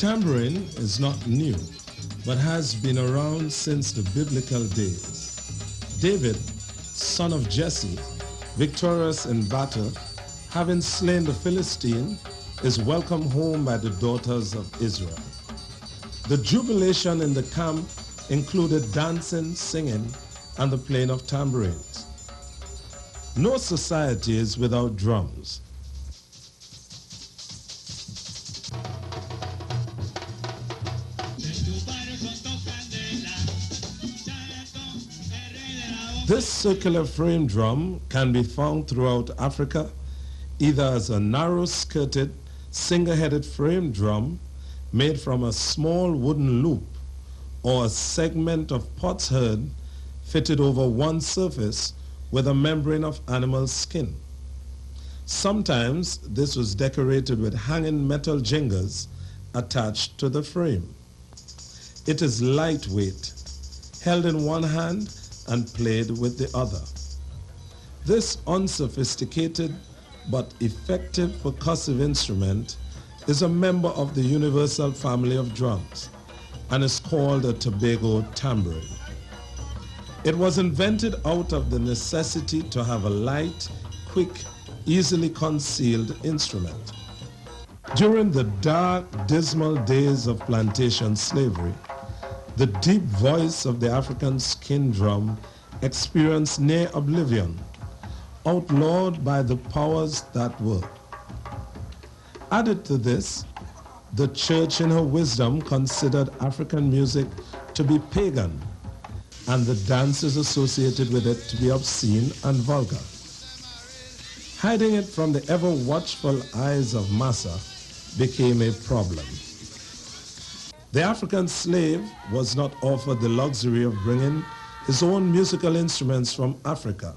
tambourine is not new, but has been around since the biblical days. David, son of Jesse, victorious in battle, having slain the Philistine, is welcomed home by the daughters of Israel. The jubilation in the camp included dancing, singing, and the playing of tambourines. No society is without drums. This circular frame drum can be found throughout Africa, either as a narrow-skirted, single-headed frame drum made from a small wooden loop or a segment of potsherd fitted over one surface with a membrane of animal skin. Sometimes this was decorated with hanging metal jingers attached to the frame. It is lightweight, held in one hand and played with the other. This unsophisticated but effective percussive instrument is a member of the universal family of drums and is called a Tobago tambourine. It was invented out of the necessity to have a light, quick, easily concealed instrument. During the dark, dismal days of plantation slavery, the deep voice of the African skin drum experienced near oblivion, outlawed by the powers that were. Added to this, the church in her wisdom considered African music to be pagan and the dances associated with it to be obscene and vulgar. Hiding it from the ever-watchful eyes of massa became a problem. The African slave was not offered the luxury of bringing his own musical instruments from Africa,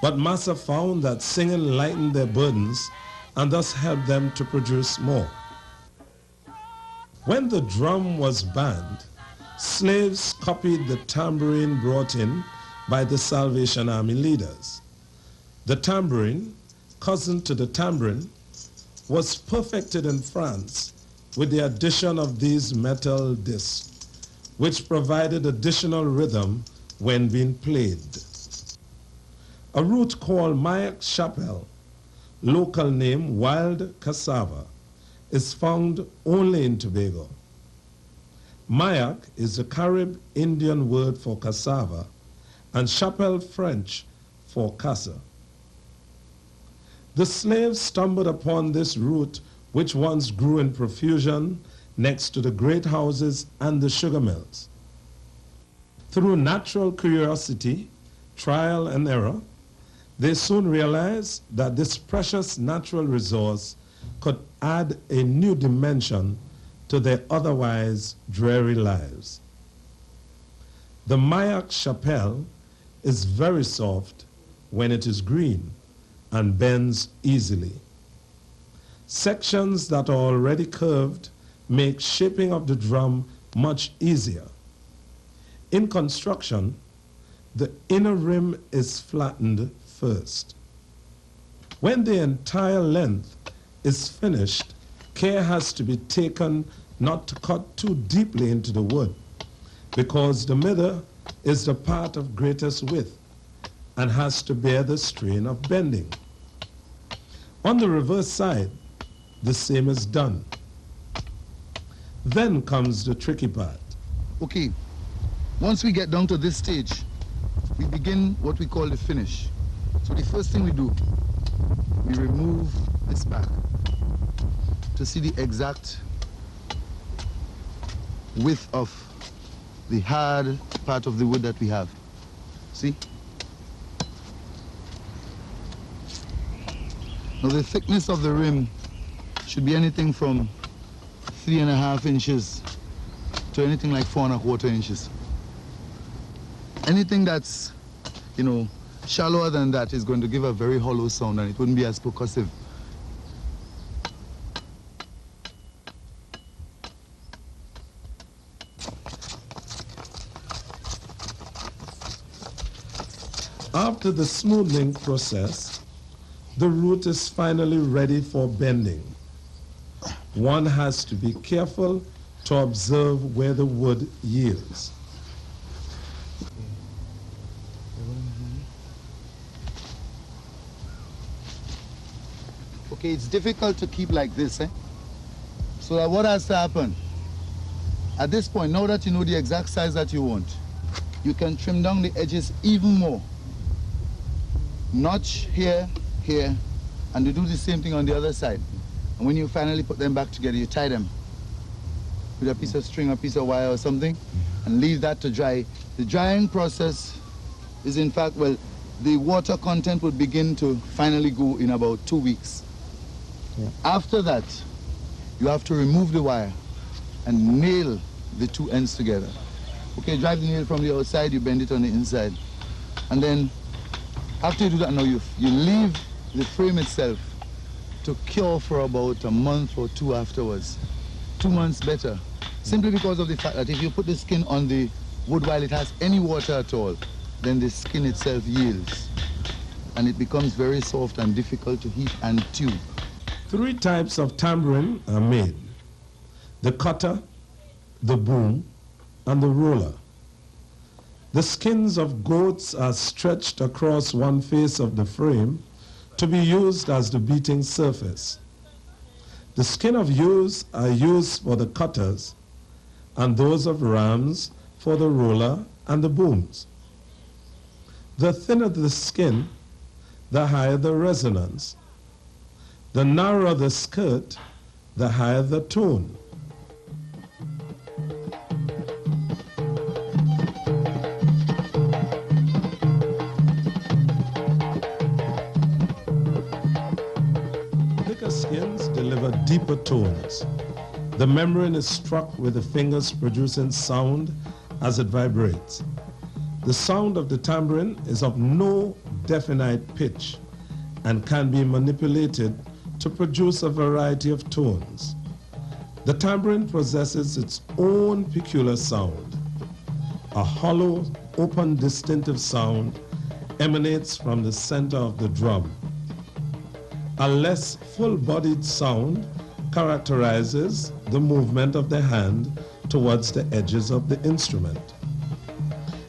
but massa found that singing lightened their burdens and thus helped them to produce more. When the drum was banned, slaves copied the tambourine brought in by the Salvation Army leaders. The tambourine, cousin to the tambourine, was perfected in France with the addition of these metal discs, which provided additional rhythm when being played. A root called Mayak Chapelle, local name wild cassava, is found only in Tobago. Mayak is the Carib Indian word for cassava and chapelle French for casa. The slaves stumbled upon this root which once grew in profusion next to the great houses and the sugar mills. Through natural curiosity, trial and error, they soon realized that this precious natural resource could add a new dimension to their otherwise dreary lives. The Mayak Chapelle is very soft when it is green and bends easily. Sections that are already curved make shaping of the drum much easier. In construction, the inner rim is flattened first. When the entire length is finished, care has to be taken not to cut too deeply into the wood, because the middle is the part of greatest width and has to bear the strain of bending. On the reverse side, the same is done. Then comes the tricky part. Okay, once we get down to this stage, we begin what we call the finish. So the first thing we do, we remove this back to see the exact width of the hard part of the wood that we have. See? Now the thickness of the rim should be anything from 3.5 inches to anything like 4.25 inches. Anything that's, shallower than that is going to give a very hollow sound and it wouldn't be as percussive. After the smoothing process, the root is finally ready for bending. one has to be careful to observe where the wood yields. Okay, it's difficult to keep like this, eh? So that what has to happen? At this point, now that you know the exact size that you want, you can trim down the edges even more. Notch here, here, and you do the same thing on the other side. And when you finally put them back together, you tie them with a piece of string, a piece of wire or something, and leave that to dry. The drying process is in fact, well, the water content would begin to finally go in about 2 weeks. Yeah. After that, you have to remove the wire and nail the two ends together. Okay, drive the nail from the outside, you bend it on the inside. And then, after you do that, now you leave the frame itself to cure for about a month or two afterwards. 2 months better. Simply because of the fact that if you put the skin on the wood while it has any water at all, then the skin itself yields. And it becomes very soft and difficult to heat and tube. 3 types of tambourine are made: the cutter, the boom, and the roller. The skins of goats are stretched across one face of the frame to be used as the beating surface. The skin of ewes are used for the cutters, and those of rams for the roller and the booms. The thinner the skin, the higher the resonance. The narrower the skirt, the higher the tone. Thicker skins deliver deeper tones. The membrane is struck with the fingers, producing sound as it vibrates. The sound of the tambourine is of no definite pitch and can be manipulated to produce a variety of tones. The tambourine possesses its own peculiar sound. A hollow, open, distinctive sound emanates from the center of the drum. A less full-bodied sound characterizes the movement of the hand towards the edges of the instrument.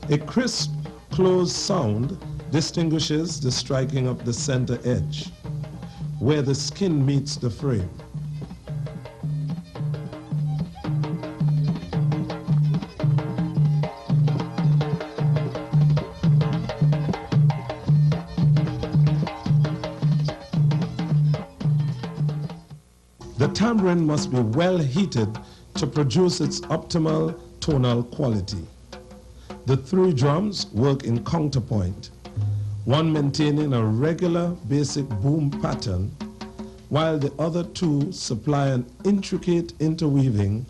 A crisp, closed sound distinguishes the striking of the center edge, where the skin meets the frame. The tambourine must be well heated to produce its optimal tonal quality. The 3 drums work in counterpoint, one maintaining a regular basic boom pattern, while the other 2 supply an intricate interweaving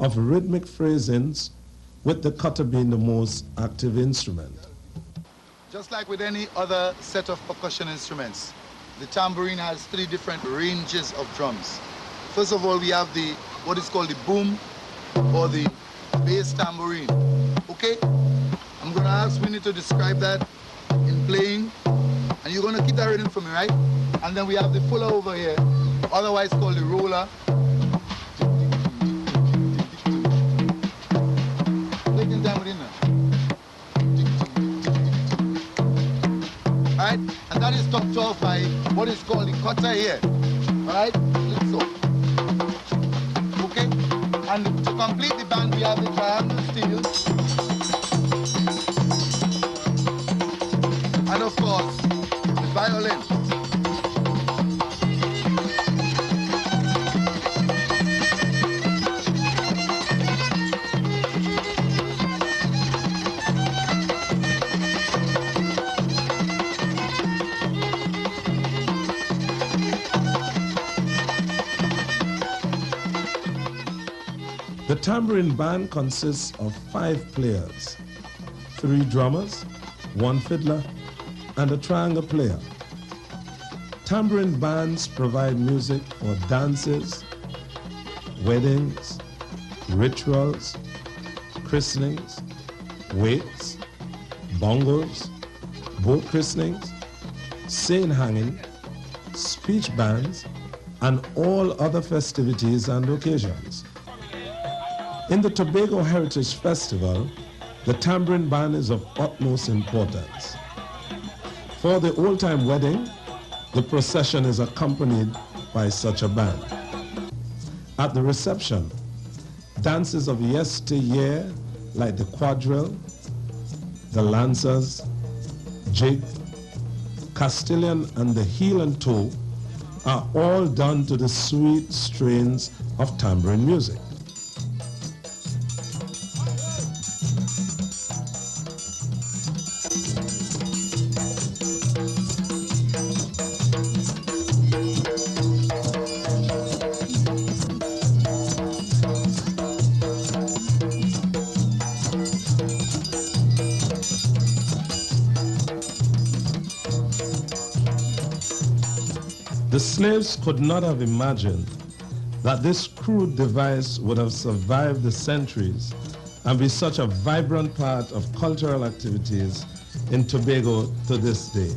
of rhythmic phrasings, with the cutter being the most active instrument. Just like with any other set of percussion instruments, the tambourine has 3 different ranges of drums. First of all, we have what is called the boom or the bass tambourine. Okay? I'm going to ask Winnie to describe that in playing, and you're going to keep that rhythm for me, right? And then we have the fuller over here, otherwise called the roller. Taking time within that. Alright? And that is topped off by what is called the cutter here. Alright? So. Okay? And to complete the band, we have the triangle steel. And of course, the violin. The tambourine band consists of 5 players, 3 drummers, 1 fiddler, and a triangle player. Tambourine bands provide music for dances, weddings, rituals, christenings, wakes, bongos, boat christenings, seine hanging, speech bands, and all other festivities and occasions. In the Tobago Heritage Festival, the tambourine band is of utmost importance. For the old-time wedding, the procession is accompanied by such a band. At the reception, dances of yesteryear like the quadrille, the lancers, jig, Castilian and the heel and toe are all done to the sweet strains of tambourine music. The slaves could not have imagined that this crude device would have survived the centuries and be such a vibrant part of cultural activities in Tobago to this day.